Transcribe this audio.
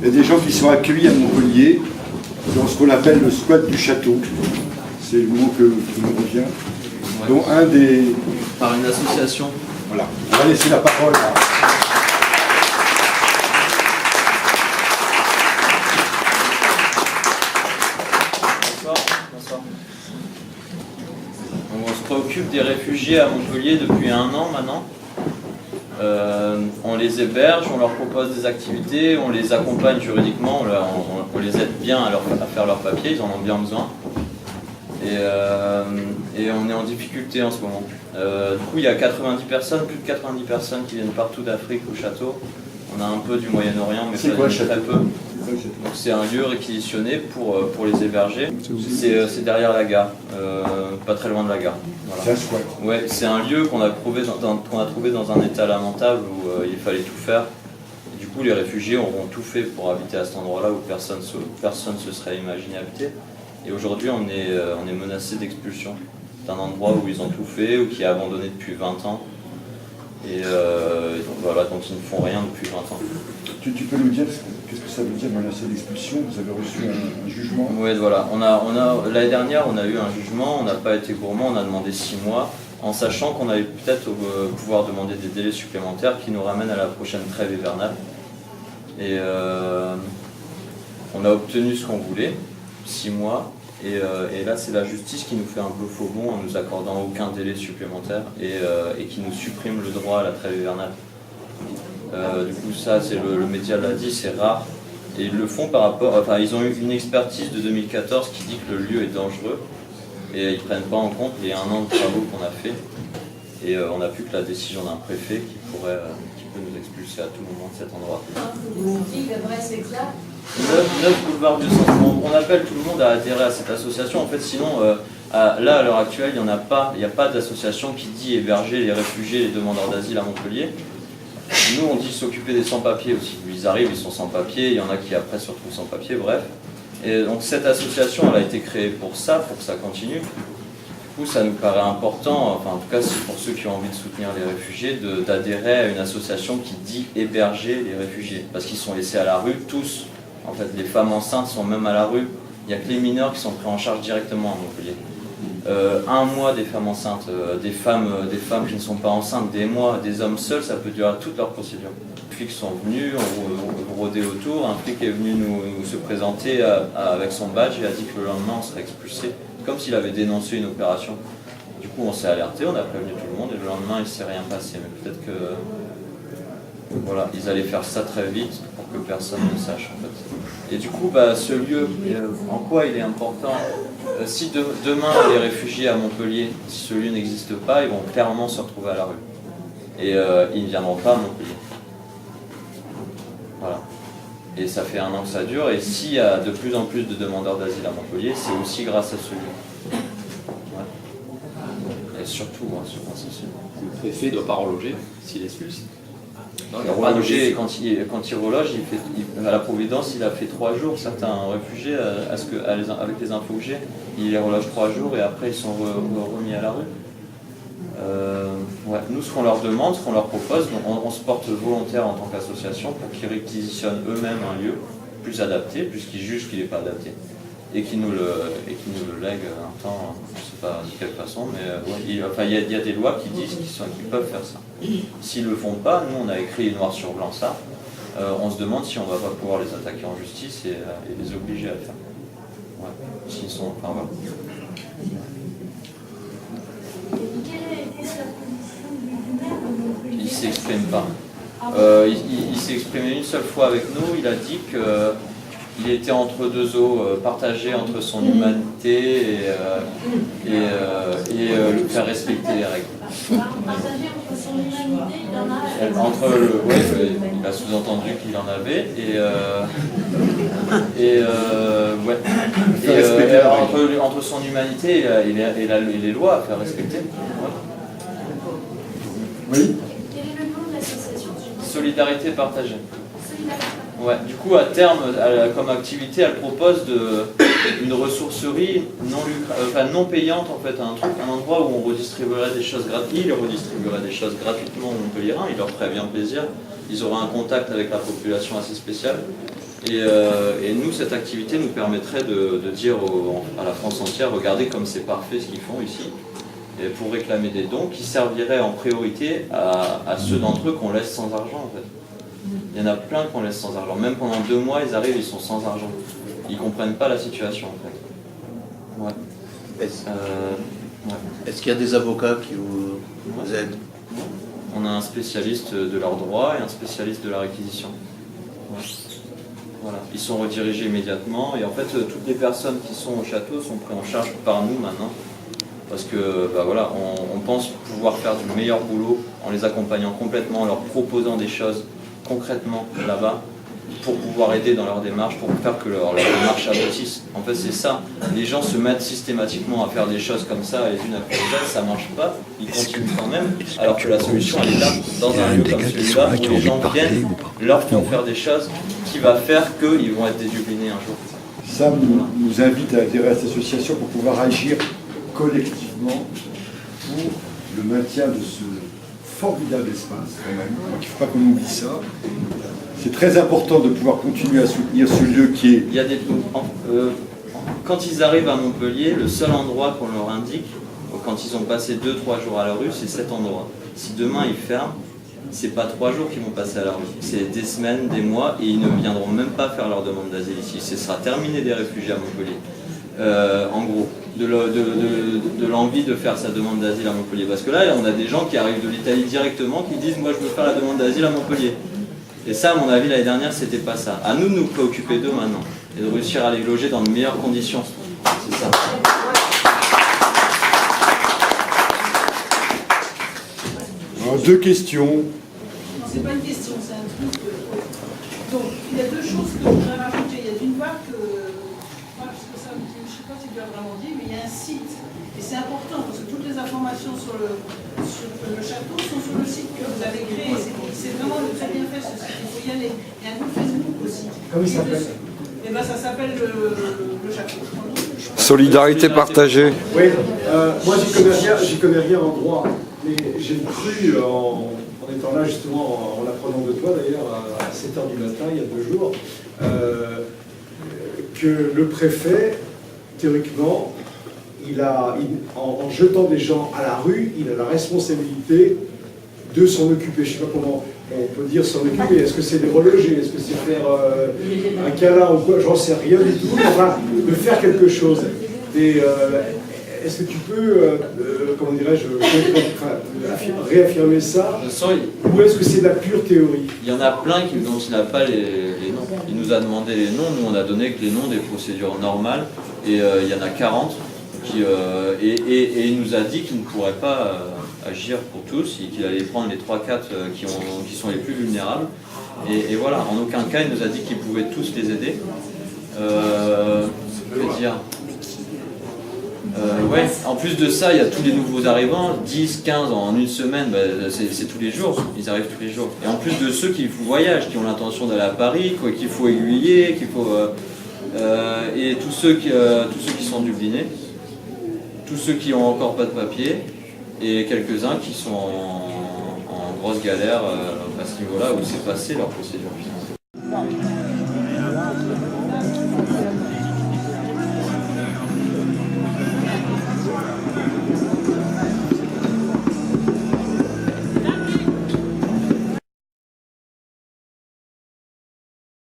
Il y a des gens qui sont accueillis à Montpellier dans ce qu'on appelle le squat du château. C'est le mot qui me revient. Ouais. Dont un des... Par une association. Voilà. On va laisser la parole à... Bonsoir. Donc on se préoccupe des réfugiés à Montpellier depuis 1 an maintenant. On les héberge, on leur propose des activités, on les accompagne juridiquement, on les aide bien à faire leurs papiers, ils en ont bien besoin. Et on est en difficulté en ce moment. Du coup, il y a 90 personnes, plus de 90 personnes qui viennent partout d'Afrique au château. On a un peu du Moyen-Orient, mais c'est quoi, très peu. Donc c'est un lieu réquisitionné pour les héberger. C'est derrière la gare, pas très loin de la gare. Voilà. C'est un squat. Ouais, c'est un lieu qu'on a trouvé dans un état lamentable où il fallait tout faire. Et du coup, les réfugiés auront tout fait pour habiter à cet endroit-là où personne se serait imaginé habiter. Et aujourd'hui, on est menacé d'expulsion d'un endroit où ils ont tout fait ou qui est abandonné depuis 20 ans. Et donc, voilà, donc ils ne font rien depuis 20 ans. Tu peux nous dire qu'est-ce que ça veut dire menacé d'expulsion? Vous avez reçu un jugement? Oui, voilà. L'année dernière, on a eu un jugement, on n'a pas été gourmand, on a demandé 6 mois, en sachant qu'on allait peut-être pouvoir demander des délais supplémentaires qui nous ramènent à la prochaine trêve hivernale. Et on a obtenu ce qu'on voulait, 6 mois. Et là, c'est la justice qui nous fait un peu faux bond en nous accordant aucun délai supplémentaire et qui nous supprime le droit à la trêve hivernale. Du coup, ça, c'est le média l'a dit, c'est rare. Et ils le font par rapport... Enfin, ils ont eu une expertise de 2014 qui dit que le lieu est dangereux. Et ils ne prennent pas en compte les 1 an de travaux qu'on a fait. Et on n'a plus que la décision d'un préfet qui peut nous expulser à tout moment de cet endroit. 9 boulevard du Centre. On appelle tout le monde à adhérer à cette association. En fait, sinon, là, à l'heure actuelle, il n'y a pas d'association qui dit héberger les réfugiés, les demandeurs d'asile à Montpellier. Nous, on dit s'occuper des sans-papiers aussi. Ils arrivent, ils sont sans-papiers, il y en a qui après se retrouvent sans-papiers, bref. Et donc cette association, elle a été créée pour ça continue. Du coup, ça nous paraît important, enfin en tout cas c'est pour ceux qui ont envie de soutenir les réfugiés, d'adhérer à une association qui dit héberger les réfugiés. Parce qu'ils sont laissés à la rue, tous. En fait, les femmes enceintes sont même à la rue. Il n'y a que les mineurs qui sont pris en charge directement à Montpellier. 1 mois des femmes enceintes, des femmes qui ne sont pas enceintes, des mois, des hommes seuls, ça peut durer toute leur procédure. Les flics sont venus, on rôdait autour, un flic est venu nous se présenter avec son badge et a dit que le lendemain on serait expulsé, comme s'il avait dénoncé une opération. Du coup on s'est alerté, on a prévenu tout le monde et le lendemain il ne s'est rien passé, mais peut-être que voilà, ils allaient faire ça très vite pour que personne ne sache en fait. Et du coup ce lieu, en quoi il est important? Si demain les réfugiés à Montpellier, si ce lieu n'existe pas, ils vont clairement se retrouver à la rue. Et ils ne viendront pas à Montpellier. Voilà. Et ça fait 1 an que ça dure, et s'il y a de plus en plus de demandeurs d'asile à Montpellier, c'est aussi grâce à ce lieu. Ouais. Et surtout grâce à ce lieu. Le préfet ne doit pas reloger s'il expulse. Non, il n'a pas logé, quand il reloge, à la Providence, il a fait 3 jours. Certains réfugiés, avec les infos que j'ai, il les reloge 3 jours et après ils sont remis à la rue. Ouais. Nous, ce qu'on leur demande, ce qu'on leur propose, on se porte volontaire en tant qu'association pour qu'ils réquisitionnent eux-mêmes un lieu plus adapté, puisqu'ils jugent qu'il n'est pas adapté, et qu'ils nous le lèguent un temps, je ne sais pas de quelle façon, mais ouais, il y a des lois qui disent qu'ils peuvent faire ça. S'ils ne le font pas, nous on a écrit noir sur blanc ça, on se demande si on ne va pas pouvoir les attaquer en justice et les obliger à le faire. Ouais. S'ils sont... Enfin, voilà. Il ne s'exprime pas. Il s'est exprimé une seule fois avec nous, il a dit qu'il était entre 2 eaux, partagé entre son humanité et le faire respecter les règles. Partagé entre son humanité, il en a. Il a sous-entendu qu'il en avait entre son humanité et les lois à faire respecter. Ouais. Oui. Quel est le nom de l'association? Solidarité partagée. Ouais, du coup, à terme, comme activité, elle propose une ressourcerie non payante, en fait, un endroit où on redistribuerait des choses gratuites. Ils redistribueraient des choses gratuitement aux Montpelliérains, il leur ferait bien plaisir. Ils auraient un contact avec la population assez spécial. Et nous, cette activité nous permettrait de dire à la France entière, regardez comme c'est parfait ce qu'ils font ici, et pour réclamer des dons qui serviraient en priorité à ceux d'entre eux qu'on laisse sans argent en fait. Il y en a plein qu'on laisse sans argent. Même pendant 2 mois, ils arrivent, ils sont sans argent. Ils ne comprennent pas la situation en fait. Ouais. Est-ce qu'il y a des avocats qui vous aident? On a un spécialiste de leurs droits et un spécialiste de la réquisition. Ouais. Voilà. Ils sont redirigés immédiatement et en fait toutes les personnes qui sont au château sont prises en charge par nous maintenant. Parce que voilà, on pense pouvoir faire du meilleur boulot en les accompagnant complètement, en leur proposant des choses concrètement là-bas pour pouvoir aider dans leur démarche, pour faire que leur démarche aboutisse. En fait, c'est ça. Les gens se mettent systématiquement à faire des choses comme ça, les unes après les autres, ça ne marche pas, ils continuent quand même, alors que la solution, elle est là, dans un lieu comme celui-là, où les gens viennent, leur font faire des choses qui va faire qu'ils vont être dédublinés un jour. Sam nous invite à adhérer à cette association pour pouvoir agir collectivement pour le maintien de ce formidable espace, quand même. Donc, il ne faut pas qu'on oublie ça. C'est très important de pouvoir continuer à soutenir ce lieu qui est... Il y a quand ils arrivent à Montpellier, le seul endroit qu'on leur indique, quand ils ont passé 2-3 jours à la rue, c'est cet endroit. Si demain ils ferment, c'est pas 3 jours qu'ils vont passer à la rue, c'est des semaines, des mois, et ils ne viendront même pas faire leur demande d'asile ici. Ce sera terminé des réfugiés à Montpellier. En gros, de l'envie de faire sa demande d'asile à Montpellier. Parce que là, on a des gens qui arrivent de l'Italie directement qui disent « moi je veux faire la demande d'asile à Montpellier ». Et ça, à mon avis, l'année dernière, c'était pas ça. À nous de nous préoccuper d'eux maintenant et de réussir à les loger dans de meilleures conditions. C'est ça. Alors, 2 questions. C'est pas une question, c'est un truc. Donc, il y a 2 choses que je voudrais rajouter. Il y a d'une part que, moi, parce que ça, je ne sais pas si tu as vraiment dit, mais il y a un site. Et c'est important parce que toutes les informations sur le château sont sur le site que vous avez créé. C'est vraiment très bien fait ce site. Il faut y aller. Il y a un groupe Facebook aussi. Comment il s'appelle? Et ben ça s'appelle le château. Solidarité partagée. Oui, moi j'y connais rien en droit, mais j'ai cru en étant là justement, en l'apprenant de toi d'ailleurs à 7h du matin, il y a 2 jours, que le préfet, théoriquement, en jetant des gens à la rue, il a la responsabilité de s'en occuper. Je ne sais pas comment on peut dire s'en occuper. Est-ce que c'est les reloger? Est-ce que c'est faire un câlin ou quoi? J'en sais rien du tout. Enfin, de faire quelque chose. Et est-ce que tu peux, comment dirais-je, réaffirmer ça? Ou est-ce que c'est de la pure théorie? Il y en a plein dont il n'a pas les noms. Il nous a demandé les noms, nous on a donné que les noms des procédures normales. Et il y en a 40. Et il nous a dit qu'il ne pourrait pas agir pour tous, et qu'il allait prendre les 3-4 qui sont les plus vulnérables. Et voilà, en aucun cas il nous a dit qu'il pouvait tous les aider. Je veux dire... ouais, en plus de ça, il y a tous les nouveaux arrivants, 10, 15 en une semaine, c'est tous les jours, ils arrivent tous les jours. Et en plus de ceux qui voyagent, qui ont l'intention d'aller à Paris, qu'il faut aiguiller, qu'il faut... et tous ceux qui sont dublinés, tous ceux qui n'ont encore pas de papier, et quelques-uns qui sont en grosse galère à ce niveau-là, où c'est passé leur procédure financière.